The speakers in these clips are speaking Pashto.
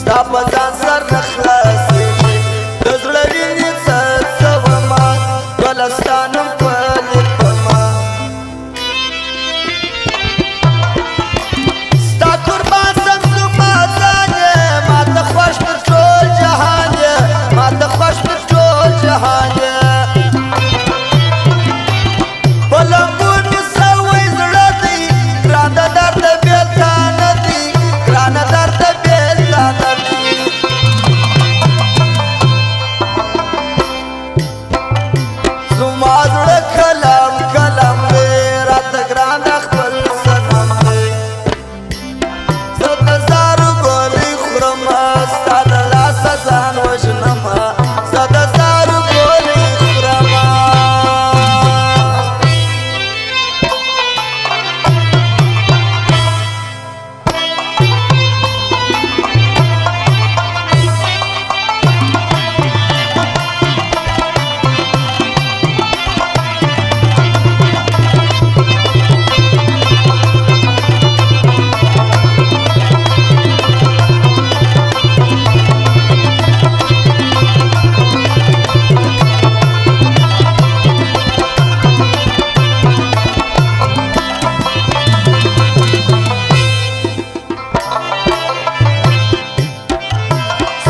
ستا په ځان سر نه خلاصېږي د زړه وینې څڅومه ګله ستا نوم په لیکمه ستا قربان سم زما ځان یې ماته خوښ پر ټول جهان یې ماته خوښ پر ټول جهان یې په لمبو مې سوی زړه دی ګرانه درته بېلتا نه دی ګرانه درته بېلتا نه دی زما زړه کلم کلم دی راته ګرانه خپل صنم دی زه د زارو ګولۍ خورمه ستا د لاسه ځان وژنمه زه د زارو ګولۍ خورمه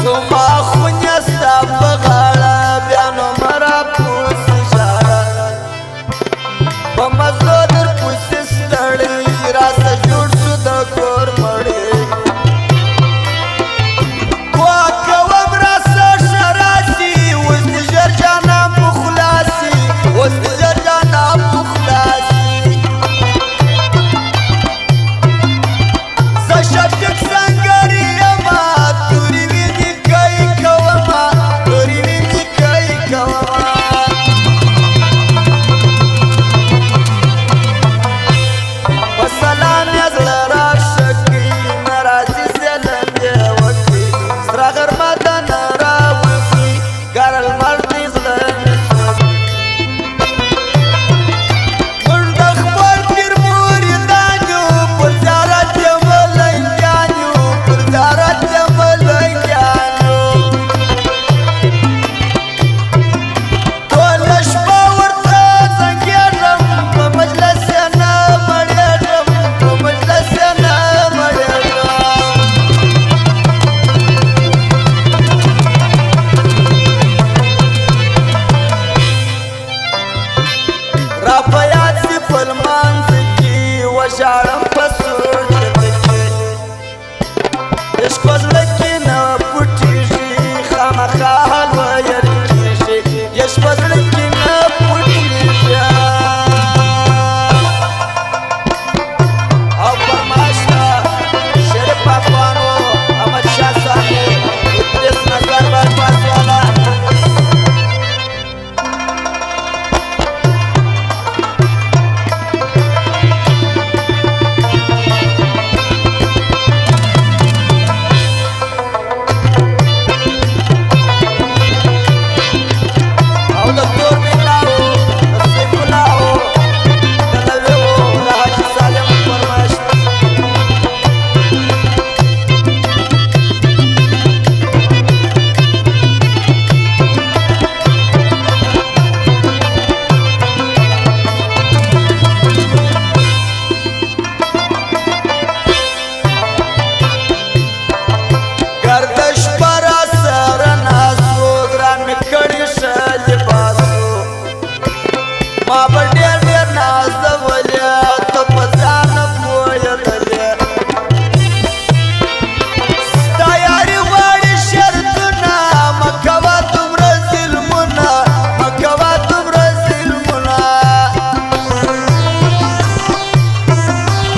زما خونې ستا په غاړه بیا نو مه راپوسې ژاړه په مزلو در پسې ستړی راسه جوړ شو د کور مړی دعا کوم راسه ښه راشي اوس دې ژر جانان په خلاصي اوس دې ژر جانان په خلاصي زه شفیق سنګري یمه تورې وینې کوي کومه تورې وینې کوي کومه په سلام یې زړه راشه کوي نه راځي سلام یې وکړي سره غرمه ده نه راوځي ګره لمر دی زړه مې سوځي موږ د خپل پیر مریدان یو پر زیارت یې ملنګیان یو پر زیارت یې ملنګیان یو ټوله شپه ورته زنګېږم په مجلس یې نه مړېږم په مجلس یې نه مړېږم را په یاد شي په لمانځه کې وژاړم په سجده کې عشق په زړه کې نه پټېږي خامخا حال ویل کېږي عشق په زړه کې نه پټېږي او فرمایش ده شریف افغانو احمدشاه صاحب ادریس نظر بایپاس والا او د کور میلاو د سیف الله د نویو د حاجي سالم فرمایش ده گردش برا سر ناسو گران می کڑی شه لباسو ما به ډېر ډېر نازولې ته په ځان پوهېدلې ستا یاري غواړي شرطونه مه کوه دومره ظلمونه مه کوه دومره ظلمونه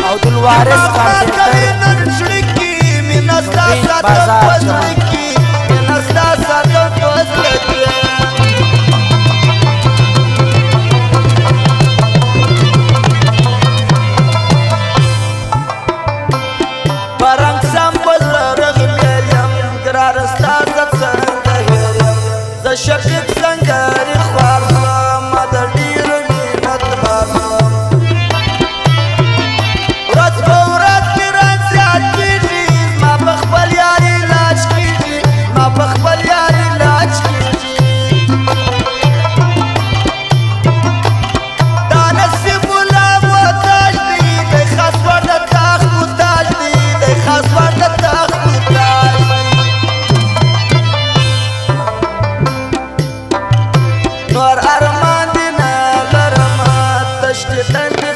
او دلوارس کمپیوټر نن زړه کې مینه ستا بین ساتم بازار په زړه کې مینه ستا ساتم په زړه کې برنګ سم په زړه رغبېل یم ګرانه ستا زه څنګه هېر یم زه شفیق سنګري خوار شوم د ډېرو مینت بار شوم ورځ په ورځ مې رنځ زیاتېږي زما په خپل یار علاج تن